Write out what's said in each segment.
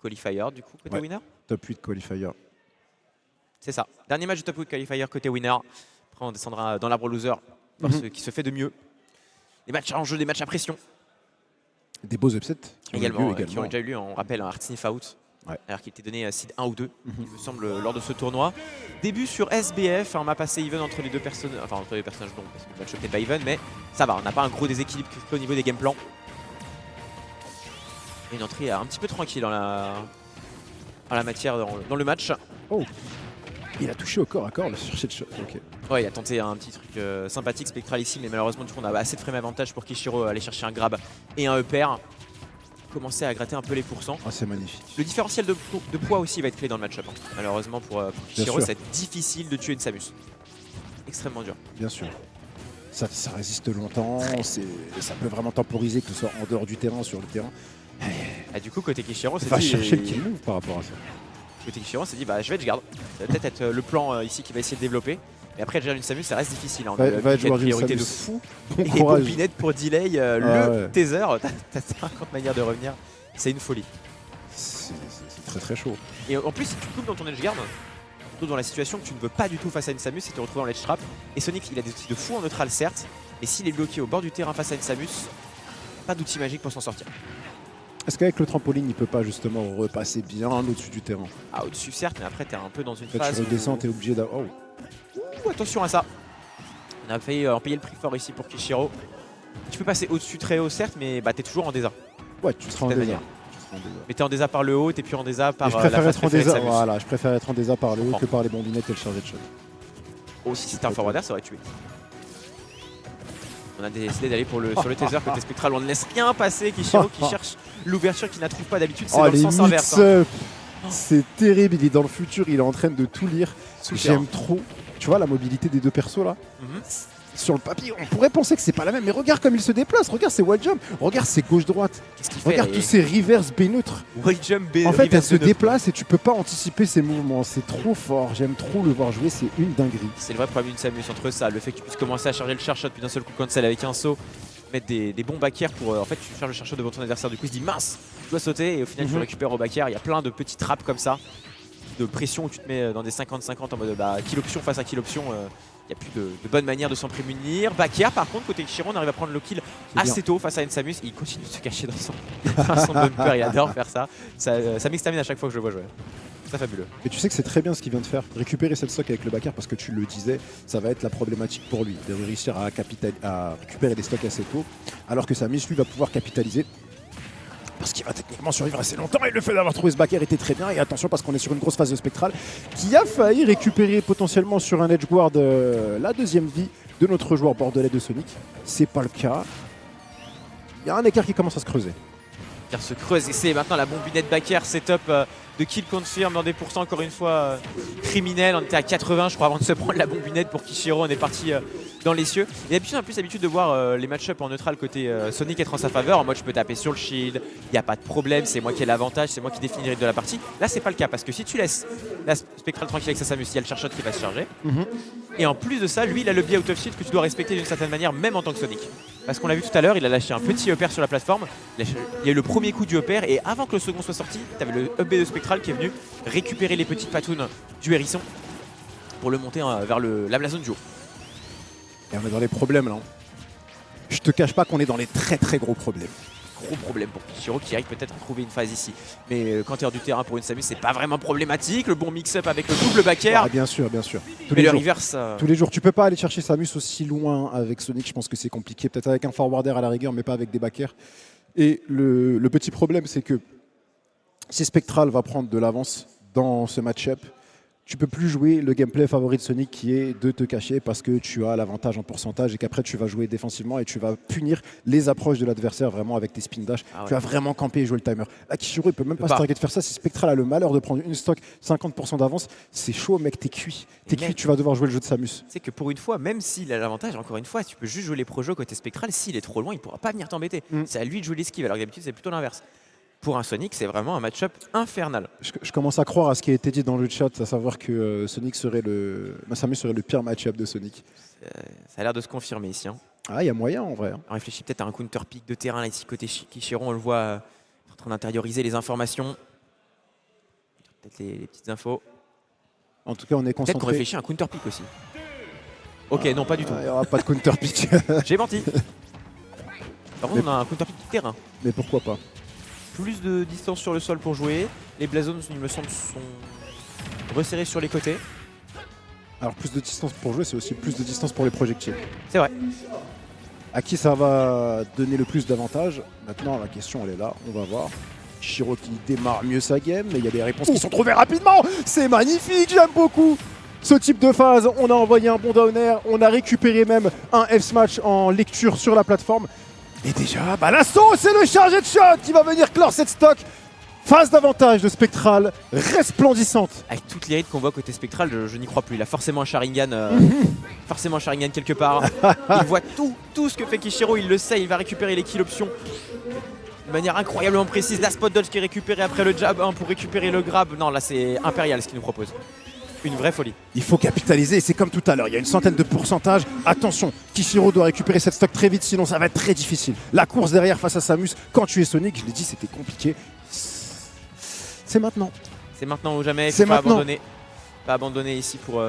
qualifier du coup côté winner. Top 8 qualifier. C'est ça. Dernier match de top 8 qualifier côté winner. Après on descendra dans l'arbre loser voir ce qui se fait de mieux. Les matchs en jeu, des matchs à pression. Des beaux upsets Également, qui ont déjà eu lieu, on rappelle, un Hard Sniff Out. Ouais. Alors qu'il était donné seed 1 ou 2, il me semble, lors de ce tournoi. Début sur SBF, un map assez even entre les deux personnes, enfin entre les personnages donc, parce que le match n'était pas even, mais ça va, on n'a pas un gros déséquilibre au niveau des game plans. Et une entrée un petit peu tranquille dans la matière, dans le match. Oh, il a touché au corps à corps le chercher de shot. Ok. Ouais, il a tenté un petit truc sympathique, spectral ici, mais malheureusement du coup on a assez de frame avantage pour Kishiro aller chercher un grab et un upper. Commencer à gratter un peu les pourcents. Ah, c'est magnifique. Le différentiel de poids aussi va être clé dans le match-up. Hein. Malheureusement pour Kishiro, c'est difficile de tuer une Samus. Extrêmement dur. Bien sûr. Ça résiste longtemps, ça peut vraiment temporiser, que ce soit en dehors du terrain, sur le terrain. Ah, du coup, côté Kishiro, c'est va chercher le kill move par rapport à ça. Côté Kishiro, c'est dit, bah, je vais edge guard. Ça va peut-être être le plan ici qui va essayer de développer. Mais après, gérer une Samus, ça reste difficile. Hein. Va être joueur d'une priorité Samus. de fou. Bon et courage. Bobinette pour delay, le taser. T'as 50 manières de revenir. C'est une folie. C'est très très chaud. Et en plus, si tu coupes dans ton edge guard, surtout dans la situation que tu ne veux pas du tout face à une Samus, c'est te retrouver en ledge trap. Et Sonic, il a des outils de fou en neutral, certes. Et s'il est bloqué au bord du terrain face à une Samus, pas d'outil magique pour s'en sortir. Est-ce qu'avec le trampoline, il peut pas justement repasser bien au-dessus du terrain? Ah, au-dessus, certes, mais après, t'es un peu dans une Quand phase. tu redescends, t'es obligé d'avoir. Oh. Attention à ça. On a failli en payer le prix fort ici pour Kishiro. Tu peux passer au-dessus très haut, certes, mais bah, t'es toujours en désart. Ouais, tu seras en désart. Mais t'es en désart par le haut, t'es plus en désart par je préfère la être en désart. de Voilà, je préfère être en désart par le haut que par les bombinettes et le chargé de shot. Oh, si c'était un forwarder, ça aurait tué. On a décidé d'aller sur le taser côté spectral. On ne laisse rien passer. Kishiro qui cherche l'ouverture qu'il n'a trouve pas d'habitude. C'est dans le sens inverse. Hein. C'est terrible. Il est dans le futur. Il est en train de tout lire. J'aime trop. Tu vois la mobilité des deux persos là. Sur le papier, on pourrait penser que c'est pas la même, mais regarde comme il se déplace, regarde ses wall jump, regarde ses gauche-droite, regarde tous ces reverse B neutres. Wall jump B. En fait, elle se déplace et tu peux pas anticiper ses mouvements, c'est trop fort, j'aime trop le voir jouer, c'est une dinguerie. C'est le vrai problème d'une Samus entre ça, le fait que tu puisses commencer à charger le charge shot puis d'un seul coup cancel avec un saut, mettre des bons back air pour en fait tu charges le charge shot devant ton adversaire, du coup il se dit mince, je dois sauter et au final tu récupères au back air, il y a plein de petits traps comme ça, de pression où tu te mets dans des 50-50 en mode bah, kill option face à kill option. Il n'y a plus de bonne manière de s'en prémunir. Back air, par contre, côté Kishiro, on arrive à prendre le kill assez tôt face à une Samus. Il continue de se cacher dans son bumper. Il adore faire ça. Ça m'extamine à chaque fois que je le vois jouer. C'est fabuleux. Et tu sais que c'est très bien ce qu'il vient de faire. Récupérer cette stock avec le back air parce que tu le disais, ça va être la problématique pour lui. De réussir à récupérer des stocks assez tôt. Alors que Samus, lui, va pouvoir capitaliser. Parce qu'il va techniquement survivre assez longtemps et le fait d'avoir trouvé ce back air était très bien. Et attention parce qu'on est sur une grosse phase de spectral qui a failli récupérer potentiellement sur un edge guard la deuxième vie de notre joueur bordelais de Sonic. C'est pas le cas. Il y a un écart qui commence à se creuser. Il se creuse et c'est maintenant la bombinette back air setup de kill confirm dans des pourcents encore une fois criminels. On était à 80 je crois avant de se prendre la bombinette pour Kishiro. On est parti dans les cieux. Et d'habitude on a plus l'habitude de voir les match-up en neutral côté Sonic être en sa faveur. En mode je peux taper sur le shield, il n'y a pas de problème, c'est moi qui ai l'avantage, c'est moi qui définis le rythme de la partie. Là c'est pas le cas parce que si tu laisses la spectrale tranquille avec sa Samus, il y a le charge shot qui va se charger. Et en plus de ça, lui il a le biais out of shield que tu dois respecter d'une certaine manière même en tant que Sonic. Parce qu'on l'a vu tout à l'heure, il a lâché un petit upper sur la plateforme. Il y a eu le premier coup du upper et avant que le second soit sorti, tu avais le up B de Spectral qui est venu récupérer les petites patounes du hérisson pour le monter vers la blazone du haut. Et on est dans les problèmes là. Je te cache pas qu'on est dans les très très gros problèmes. Gros problème pour Kishiro qui arrive peut-être à trouver une phase ici. Mais quand tu es hors du terrain pour une Samus, c'est pas vraiment problématique. Le bon mix-up avec le double back air. Ah, bien sûr, bien sûr. Mais le reverse. Tous les jours, tu peux pas aller chercher Samus aussi loin avec Sonic. Je pense que c'est compliqué. Peut-être avec un forwarder à la rigueur, mais pas avec des back air. Et le petit problème, c'est que si Spectral va prendre de l'avance dans ce match-up, tu peux plus jouer le gameplay favori de Sonic qui est de te cacher parce que tu as l'avantage en pourcentage et qu'après tu vas jouer défensivement et tu vas punir les approches de l'adversaire vraiment avec tes spin dash. Tu vas vraiment camper et jouer le timer. Là, Kishiro, il peut même pas se targuer de faire ça. Si Spectral a le malheur de prendre une stock 50% d'avance, c'est chaud, mec, t'es cuit. T'es cuit, tu vas devoir jouer le jeu de Samus. C'est que pour une fois, même s'il a l'avantage, encore une fois, tu peux juste jouer les projets côté Spectral. S'il est trop loin, il pourra pas venir t'embêter. C'est à lui de jouer l'esquive, alors que d'habitude, c'est plutôt l'inverse. Pour un Sonic, c'est vraiment un match-up infernal. Je commence à croire à ce qui a été dit dans le chat, à savoir que Samus serait le pire match-up de Sonic. Ça a l'air de se confirmer ici. Hein. Ah, il y a moyen en vrai. On réfléchit peut-être à un counter pick de terrain là, ici côté Kishiro, on le voit en train d'intérioriser les informations. Peut-être les petites infos. En tout cas, on est Peut-être qu'on concentré. réfléchit à un counter pick aussi. Ok, non, pas du tout. Il n'y aura pas de counter pick. J'ai menti. Par contre, on a un counter pick terrain. Mais pourquoi pas? Plus de distance sur le sol pour jouer. Les Blazons, il me semble, sont resserrés sur les côtés. Alors plus de distance pour jouer, c'est aussi plus de distance pour les projectiles. C'est vrai. À qui ça va donner le plus d'avantages? Maintenant, la question, elle est là. On va voir. Shiro qui démarre mieux sa game, mais il y a des réponses qui sont trouvées rapidement. C'est magnifique, j'aime beaucoup ce type de phase. On a envoyé un bon down air, on a récupéré même un F-Smash en lecture sur la plateforme. Et déjà, bah l'assaut, c'est le chargé de shot qui va venir clore cette stock. Phase d'avantage de Spectral, resplendissante. Avec toutes les rides qu'on voit côté Spectral, je n'y crois plus. Il a forcément un Sharingan, forcément un Sharingan quelque part. Il voit tout ce que fait Kishiro, il le sait, il va récupérer les kills options de manière incroyablement précise. La spot dodge qui est récupérée après le jab 1 pour récupérer le grab. Non, là c'est impérial ce qu'il nous propose. Une vraie folie. Il faut capitaliser et c'est comme tout à l'heure, il y a une centaine de pourcentages. Attention, Kishiro doit récupérer cette stock très vite, sinon ça va être très difficile. La course derrière face à Samus, quand tu es Sonic, je l'ai dit, c'était compliqué. C'est maintenant. C'est maintenant ou jamais, il C'est faut pas maintenant. abandonner. Pas abandonner ici pour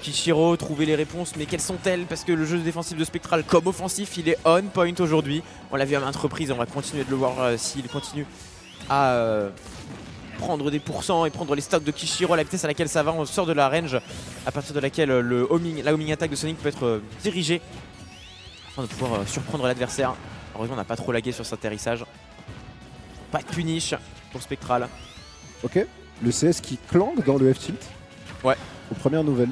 Kishiro, trouver les réponses, mais quelles sont-elles? Parce que le jeu défensif de Spectral comme offensif, il est on point aujourd'hui. On l'a vu à maintes reprises, on va continuer de le voir s'il continue à prendre des pourcents et prendre les stocks de Kishiro à la vitesse à laquelle ça va. On sort de la range à partir de laquelle la homing attack de Sonic peut être dirigée afin de pouvoir surprendre l'adversaire. Heureusement, on n'a pas trop lagué sur cet atterrissage. Pas de punish pour Spectral. Ok, le CS qui clangue dans le F-Tilt. Ouais. Aux premières nouvelles.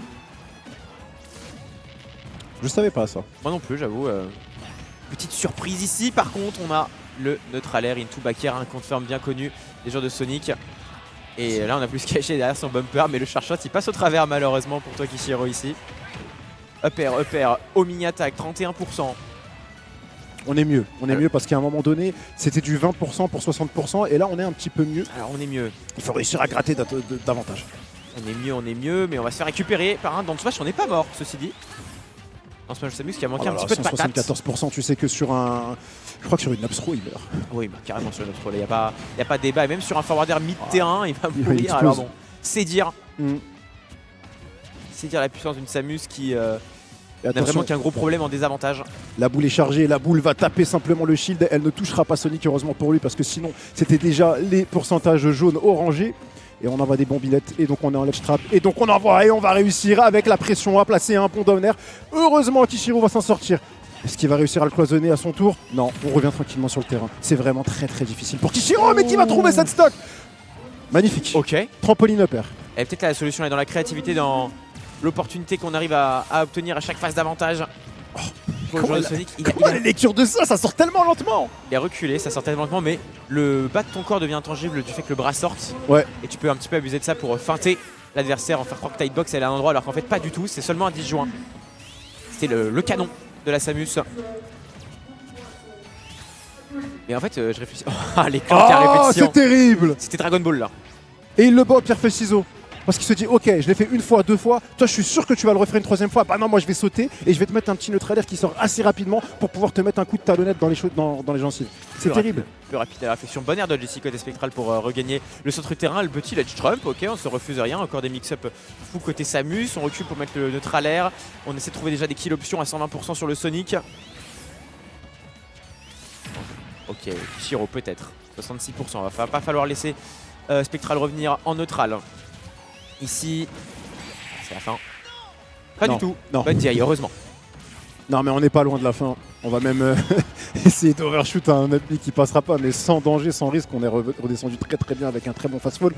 Je savais pas ça. Moi non plus, j'avoue. Petite surprise ici, par contre, on a le neutral air into back air, un confirm bien connu des joueurs de Sonic. Et là, on a plus caché derrière son bumper, mais le charge shot, il passe au travers malheureusement pour toi Kishiro ici. Up air, homing attack, 31%. On est mieux parce qu'à un moment donné, c'était du 20% pour 60% et là on est un petit peu mieux. Alors on est mieux. Il faut réussir à gratter davantage. On est mieux, mais on va se faire récupérer par un. Dans le Smash, on n'est pas mort, ceci dit. Dans Smash Samus qui a manqué un petit peu de patate. 74%, tu sais que sur un... Je crois que sur une Upstro, il meurt. Oui, bah, carrément sur une Upstro, il n'y a pas de débat. Et même sur un forwarder mid-terrain, il va Il mourir. explose. Alors bon, c'est dire. C'est dire la puissance d'une Samus qui Et n'a attention, vraiment qu'un gros problème en désavantage. la boule est chargée, la boule va taper simplement le shield. Elle ne touchera pas Sonic, heureusement pour lui, parce que sinon, c'était déjà les pourcentages jaunes orangés. Et on envoie des bombinettes, et donc on est en ledge trap, et donc on envoie, et on va réussir avec la pression à placer un pont down air. Heureusement, Kishiro va s'en sortir. Est-ce qu'il va réussir à le cloisonner à son tour? Non, on revient tranquillement sur le terrain. C'est vraiment très très difficile pour Kishiro, mais qui va trouver cette stock? Magnifique. Ok. Et Trampoline up air. peut-être la solution est dans la créativité, dans l'opportunité qu'on arrive à obtenir à chaque phase d'avantage. Pour le joueur de Sonic, Comment la lecture de ça sort tellement lentement? il est reculé, ça sort tellement lentement, mais le bas de ton corps devient intangible du fait que le bras sorte. Ouais. Et tu peux un petit peu abuser de ça pour feinter l'adversaire, en faire croire que ta hitbox elle est à un endroit alors qu'en fait pas du tout, c'est seulement un disjoint. C'était le canon de la Samus. Mais en fait, je réfléchis. Ah, les claques à Oh, répétition. c'est terrible! C'était Dragon Ball là. Et il le bat au pierre feuille ciseaux. Parce qu'il se dit, ok, je l'ai fait une fois, deux fois, toi je suis sûr que tu vas le refaire une troisième fois. Bah non, moi je vais sauter et je vais te mettre un petit neutral air qui sort assez rapidement pour pouvoir te mettre un coup de talonnette dans les gencives. C'est Plus terrible. rapide, plus rapide à la réflexion. Bonne air dodge ici côté Spectral pour regagner le centre terrain. Le petit ledge trump, ok, on se refuse rien. Encore des mix-up fou côté Samus. On recule pour mettre le neutral air. On essaie de trouver déjà des kill options à 120% sur le Sonic. Ok, Kishiro peut-être. 66%. Va pas falloir laisser Spectral revenir en neutral. Ici, c'est la fin. Pas Non, du tout. non. Bonne DI, heureusement. Non, mais on n'est pas loin de la fin. On va même essayer d'overshoot un upbeat qui passera pas, mais sans danger, sans risque. On est redescendu très très bien avec un très bon fast-fall.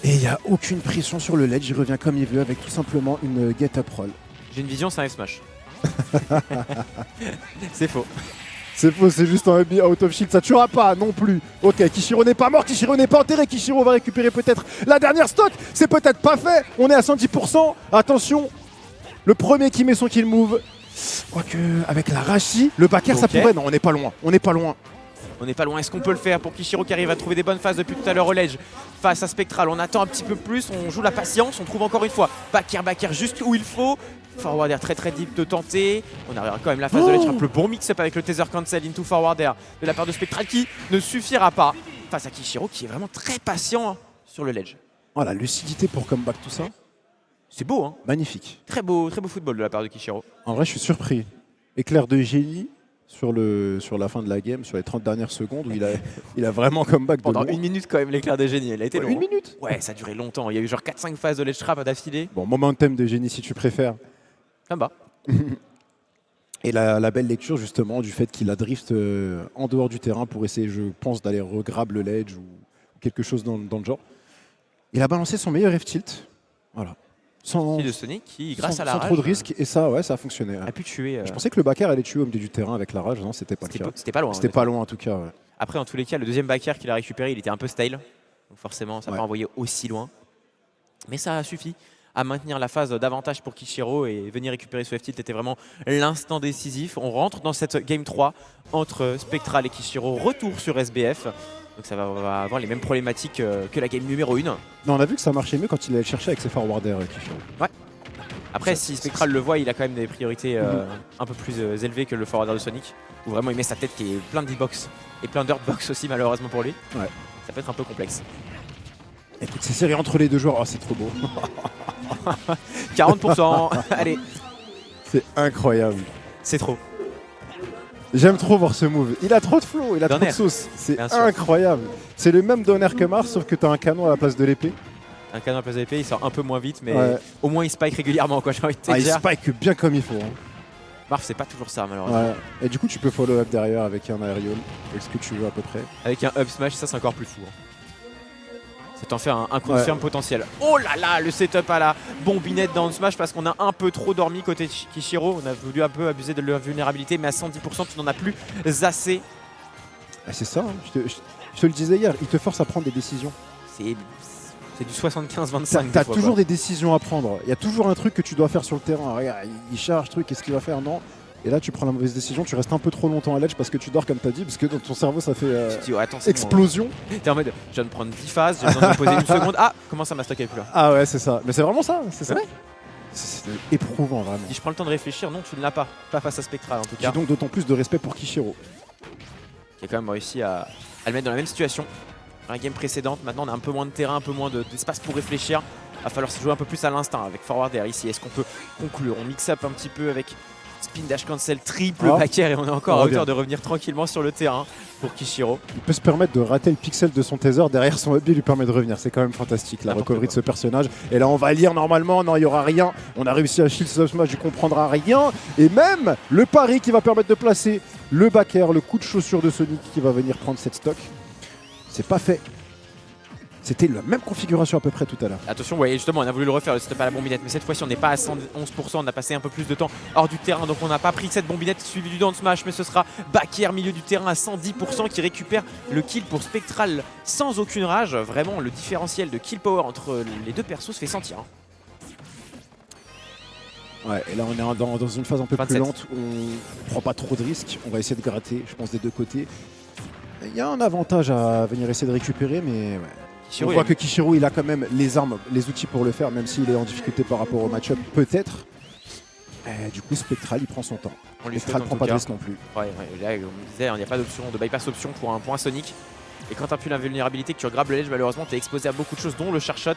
Et il n'y a aucune pression sur le ledge. Il revient comme il veut avec tout simplement une get-up roll. J'ai une vision, c'est un F-Smash. C'est faux. C'est faux, c'est juste un Heavy out of shield, ça tuera pas non plus. Ok, Kishiro n'est pas mort, Kishiro n'est pas enterré, Kishiro va récupérer peut-être la dernière stock. C'est peut-être pas fait, on est à 110%. Attention, le premier qui met son kill move. Quoique, avec la Rashi, le backer ça Ok. pourrait. Non, on n'est pas loin, on n'est pas loin. On n'est pas loin. Est-ce qu'on peut le faire pour Kishiro qui arrive à trouver des bonnes phases depuis tout à l'heure au ledge face à Spectral? On attend un petit peu plus, on joue la patience, on trouve encore une fois back air juste où il faut. Forward air très très deep de tenter. On arrivera quand même la phase de ledge, le bon mix-up avec le taser cancel into forward air de la part de Spectral qui ne suffira pas. face à Kishiro qui est vraiment très patient sur le ledge. Oh, la lucidité pour comeback, tout ça. C'est beau, hein. Magnifique. Très beau football de la part de Kishiro. En vrai, je suis surpris. Éclair de génie sur la fin de la game, sur les 30 dernières secondes, où il a vraiment comeback de Pendant loin. 1 minute quand même, l'éclair de génie. Elle a été Ouais, long. 1 minute. Ouais, ça a duré longtemps. Il y a eu genre 4-5 phases de ledge trap d'affilée. Bon, momentum de génie si tu préfères. Ça me va. Et la belle lecture justement du fait qu'il a drift en dehors du terrain pour essayer, je pense, d'aller regrab le ledge ou quelque chose dans le genre. Il a balancé son meilleur F-tilt. Voilà. Sans, De Sonic qui, grâce à la sans rage, trop de risques. Et ça, ouais, ça a fonctionné. a pu tuer. Je pensais que le backer allait tuer au milieu du terrain avec la rage. Non, c'était pas le cas. C'était pas loin. C'était pas loin en tout cas. Ouais. Après, en tous les cas, le deuxième backer qu'il a récupéré, il était un peu style. Donc forcément, ça n'a pas envoyé aussi loin. Mais ça a suffi à maintenir la phase d'avantage pour Kishiro et venir récupérer ce F-tilt était vraiment l'instant décisif. On rentre dans cette game 3 entre Spectral et Kishiro. Retour sur SBF. Donc ça va avoir les mêmes problématiques que la game numéro 1. Non, on a vu que ça marchait mieux quand il allait le chercher avec ses forwarders. Ouais. Après, si Spectral le voit, il a quand même des priorités un peu plus élevées que le forwarder de Sonic. Où vraiment il met sa tête qui est plein de hitbox et plein d'hurtbox aussi malheureusement pour lui. Ouais. Ça peut être un peu complexe. Écoute, c'est serré entre les deux joueurs. Oh, c'est trop beau. 40%. Allez, C'est incroyable. c'est trop. J'aime trop voir ce move. Il a trop de flow, il a trop de Donner. sauce. C'est Bien sûr. incroyable. C'est le même donner que Mars, sauf que tu as un canon à la place de l'épée. Un canon à place de l'épée, il sort un peu moins vite, mais Ouais. au moins il spike régulièrement, quoi. J'ai envie de te Ah, il dire. spike bien comme il faut. Hein. Marf, c'est pas toujours ça, malheureusement. Ouais. Et du coup, tu peux follow up derrière avec un aerial, avec ce que tu veux à peu près. Avec un up smash, ça c'est encore plus fou. Hein. Ça t'en fait un confirm potentiel. Oh là là, le setup à la bombinette dans le smash parce qu'on a un peu trop dormi côté Kishiro. On a voulu un peu abuser de leur vulnérabilité, mais à 110%, tu n'en as plus assez. Ah, c'est ça, hein. Je te le disais hier, il te force à prendre des décisions. C'est du 75-25. T'as toujours des décisions à prendre. Il y a toujours un truc que tu dois faire sur le terrain. Regarde, il charge, truc, qu'est-ce qu'il va faire? Non. Et là, tu prends la mauvaise décision, tu restes un peu trop longtemps à l'edge parce que tu dors comme t'as dit, parce que dans ton cerveau, ça fait Tu te dis, oh, attends, c'est explosion. bon. T'es en mode, je viens de prendre 10 phases, j'ai besoin de me poser une seconde. Ah, comment ça, ma stock est plus là? Ah ouais, c'est ça. Mais c'est vraiment ça, c'est ça. Ouais. C'est éprouvant, vraiment. Si je prends le temps de réfléchir, non, tu ne l'as pas. Pas face à Spectral en tout J'ai cas. donc d'autant plus de respect pour Kishiro. Qui a quand même réussi à le mettre dans la même situation. Dans la game précédente, maintenant on a un peu moins de terrain, un peu moins d'espace pour réfléchir. Il va falloir se jouer un peu plus à l'instinct avec forward air ici. Est-ce qu'on peut conclure? On mix up un petit peu avec spin dash cancel, triple backer et on est encore à hauteur de revenir tranquillement sur le terrain pour Kishiro. Il peut se permettre de rater le pixel de son taser derrière son up lui permet de revenir. C'est quand même fantastique la N'importe recovery quoi. de ce personnage. Et là on va lire normalement, non il n'y aura rien. On a réussi à shield ce smash, il comprendra rien. Et même le pari qui va permettre de placer le backer, le coup de chaussure de Sonic qui va venir prendre cette stock. C'est pas fait. C'était la même configuration à peu près tout à l'heure. Attention, ouais, justement, on a voulu le refaire, le setup à la bombinette, mais cette fois-ci, on n'est pas à 111%, on a passé un peu plus de temps hors du terrain, donc on n'a pas pris cette bombinette suivie du down smash, mais ce sera backer, milieu du terrain à 110% qui récupère le kill pour Spectral sans aucune rage. Vraiment, le différentiel de kill power entre les deux persos se fait sentir. Hein. Ouais, et là on est dans une phase un peu 27. plus lente où on prend pas trop de risques. On va essayer de gratter, je pense, des deux côtés. Il y a un avantage à venir essayer de récupérer, mais ouais. Kishiro, On voit que Kishiro, il a quand même les armes, les outils pour le faire, même s'il est en difficulté par rapport au match-up, peut-être. Du coup, Spectral, il prend son temps. on lui Spectral souhaite en prend tout pas de cas. risque non plus. Ouais, là, on disait, il n'y a pas d'option de bypass option pour un point Sonic. Et quand tu n'as plus la vulnérabilité, que tu grabbes le ledge, malheureusement, tu es exposé à beaucoup de choses, dont le charshot,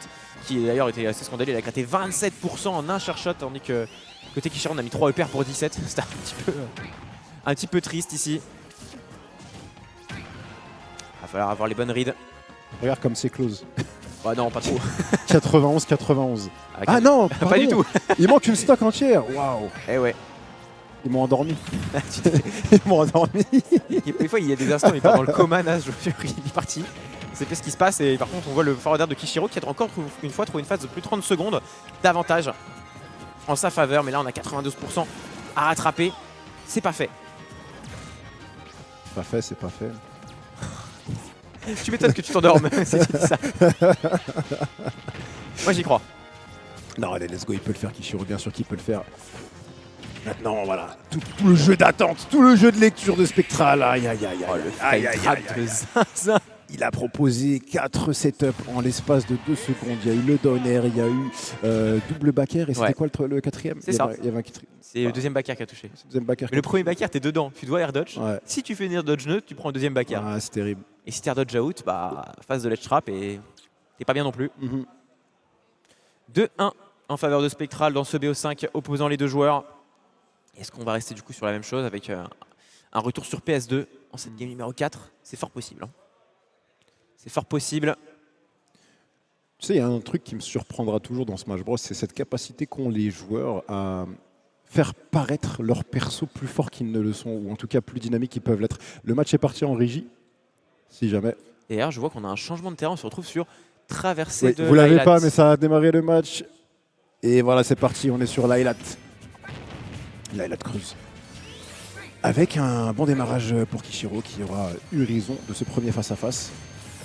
qui d'ailleurs était assez scandaleux. Il a gratté 27% en un charshot, tandis que côté Kishiro, on a mis 3 EPR pour 17. C'était un petit peu triste ici. Il va falloir avoir les bonnes reads. Regarde comme c'est close. Bah non, pas trop. 91-91. Ah, Ah non, pas du tout. Il manque une stock entière. Waouh. Eh ouais. Ils m'ont endormi. Ils m'ont endormi. Des fois, il y a des instants, il est dans le coma, là, il est parti. C'est pas ce qui se passe. Et par contre, on voit le forward de Kishiro qui a encore une fois trouvé une phase de plus de 30 secondes d'avantage en sa faveur. Mais là, on a 92% à rattraper. C'est pas fait. C'est pas fait, c'est pas fait. Tu m'étonnes que tu t'endormes si tu dis ça. Moi, j'y crois. Non, allez, let's go, il peut le faire, Kishiro, bien sûr qu'il peut le faire. Maintenant, voilà, tout le jeu d'attente, tout le jeu de lecture de Spectral. Aïe, aïe, aïe, Oh, aïe, le aïe, fake aïe, trap aïe, de aïe. Zinzin. Il a proposé 4 setups en l'espace de 2 secondes. Il y a eu le downer, il y a eu double backer et c'était Ouais. quoi le quatrième? C'est ça. Il y avait un quatrième. C'est le deuxième backer qui a touché. Deuxième backer. Mais le premier backer, t'es dedans. Tu dois air dodge. Ouais. Si tu fais venir dodge neutre, tu prends le deuxième backer. Ah, c'est terrible. Et si tu dodge out, bah, phase de ledge trap et t'es pas bien non plus. 2-1 en faveur de Spectral dans ce BO5 opposant les deux joueurs. Est-ce qu'on va rester du coup sur la même chose avec un retour sur PS2 en cette game numéro 4? C'est fort possible. Hein. C'est fort possible. Tu sais, il y a un truc qui me surprendra toujours dans Smash Bros, c'est cette capacité qu'ont les joueurs à faire paraître leurs persos plus forts qu'ils ne le sont, ou en tout cas plus dynamiques qu'ils peuvent l'être. Le match est parti en régie, si jamais. Et d'ailleurs, je vois qu'on a un changement de terrain, on se retrouve sur traversée de Vous l'avez Lylat. pas, mais ça a démarré le match. Et voilà, c'est parti, on est sur Lylat. Lylat Cruz. Avec un bon démarrage pour Kishiro qui aura eu raison de ce premier face-à-face.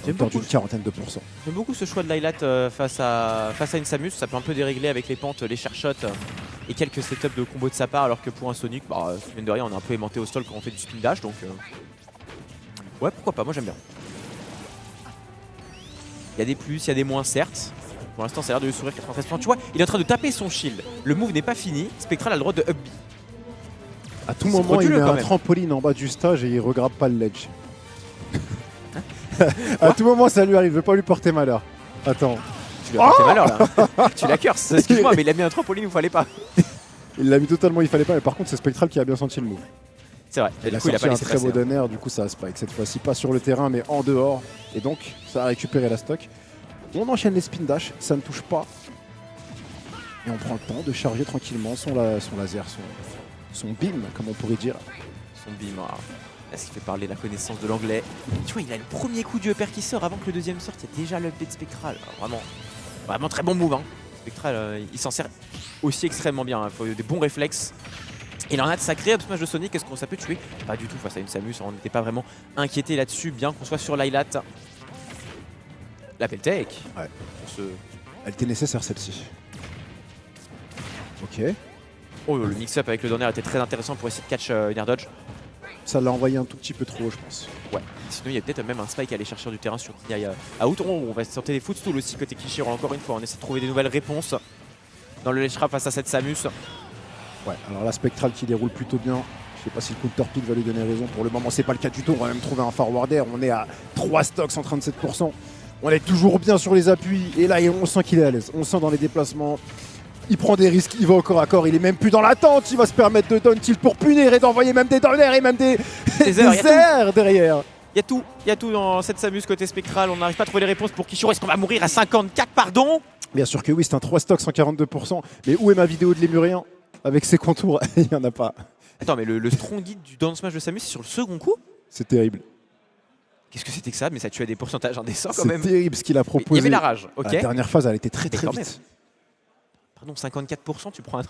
J'aime Hauteur beaucoup. d'une quarantaine de pourcents. J'aime beaucoup ce choix de Lylat face à une Samus. Ça peut un peu dérégler avec les pentes, les chair-shots et quelques setups de combo de sa part, alors que pour un Sonic, bah, mine de rien, on est un peu aimanté au sol quand on fait du spin dash. Donc, ouais, pourquoi pas, moi j'aime bien. Il y a des plus, il y a des moins, certes. Pour l'instant, ça a l'air de lui sourire 93%. Tu vois, il est en train de taper son shield. Le move n'est pas fini. Spectral a le droit de up B. À tout C'est moment, il frauduleux, met quand un même. trampoline en bas du stage et il regrappe pas le ledge. À tout moment, ça lui arrive, je veux pas lui porter malheur. Attends, Tu lui as porté malheur là. Tu la curses. Excuse-moi, mais il a mis un trampoline où il fallait pas. il l'a mis totalement, il fallait pas, mais par contre, c'est Spectral qui a bien senti le move. C'est vrai. Et Il du a coup, il a sorti pas un laissé très passer. beau Hein. donner, du coup, ça a spike cette fois-ci, pas sur le terrain, mais en dehors. Et donc, ça a récupéré la stock. On enchaîne les spin dash, ça ne touche pas. Et on prend le temps de charger tranquillement son laser, son beam, comme on pourrait dire. Son beam. Est-ce qu'il fait parler la connaissance de l'anglais? Tu vois, il a le premier coup du upper qui sort avant que le deuxième sorte. Il y a déjà le de Spectral. Alors, vraiment très bon move. Hein. Spectral, il s'en sert aussi extrêmement bien. Il faut des bons réflexes. Il en a de sacrés up smash de Sonic. Est-ce qu'on ça peut tuer? Pas du tout face à une Samus. On n'était pas vraiment inquiété là-dessus, bien qu'on soit sur Lylat. L'appel tech. Ouais. Pour ce... Elle était nécessaire celle-ci. Ok. Oh, le mix-up avec le donner était très intéressant pour essayer de catch une air dodge. Ça l'a envoyé un tout petit peu trop haut, je pense. Ouais. Sinon, il y a peut-être même un spike à aller chercher du terrain sur Kinyai à out. On va tenter les footstools aussi côté Kishiro. Encore une fois, on essaie de trouver des nouvelles réponses dans le ledge trap face à cette Samus. Ouais, alors la Spectral qui déroule plutôt bien. Je sais pas si le coup de torpille va lui donner raison. Pour le moment, c'est pas le cas du tout. On va même trouver un forward air. On est à 3 stocks, 137%. On est toujours bien sur les appuis. Et là, on sent qu'il est à l'aise. On sent dans les déplacements. Il prend des risques, il va au corps à corps, il est même plus dans l'attente, il va se permettre de down tilt pour punir et d'envoyer même des down air et même des airs derrière. Il y a tout dans cette Samus côté Spectral. On n'arrive pas à trouver les réponses pour Kishiro. Est-ce qu'on va mourir à 54, pardon? Bien sûr que oui, c'est un 3 stock, 142%. Mais où est ma vidéo de Lémurien avec ses contours? Il n'y en a pas. Attends, mais le strong hit du down smash de Samus, c'est sur le second coup? C'est terrible. Qu'est-ce que c'était que ça? Mais ça tuait des pourcentages indécents quand même. C'est terrible ce qu'il a Il proposé. y avait la rage, ok. La dernière phase, elle était très Mais très quand vite. Pardon, 54%, tu prends un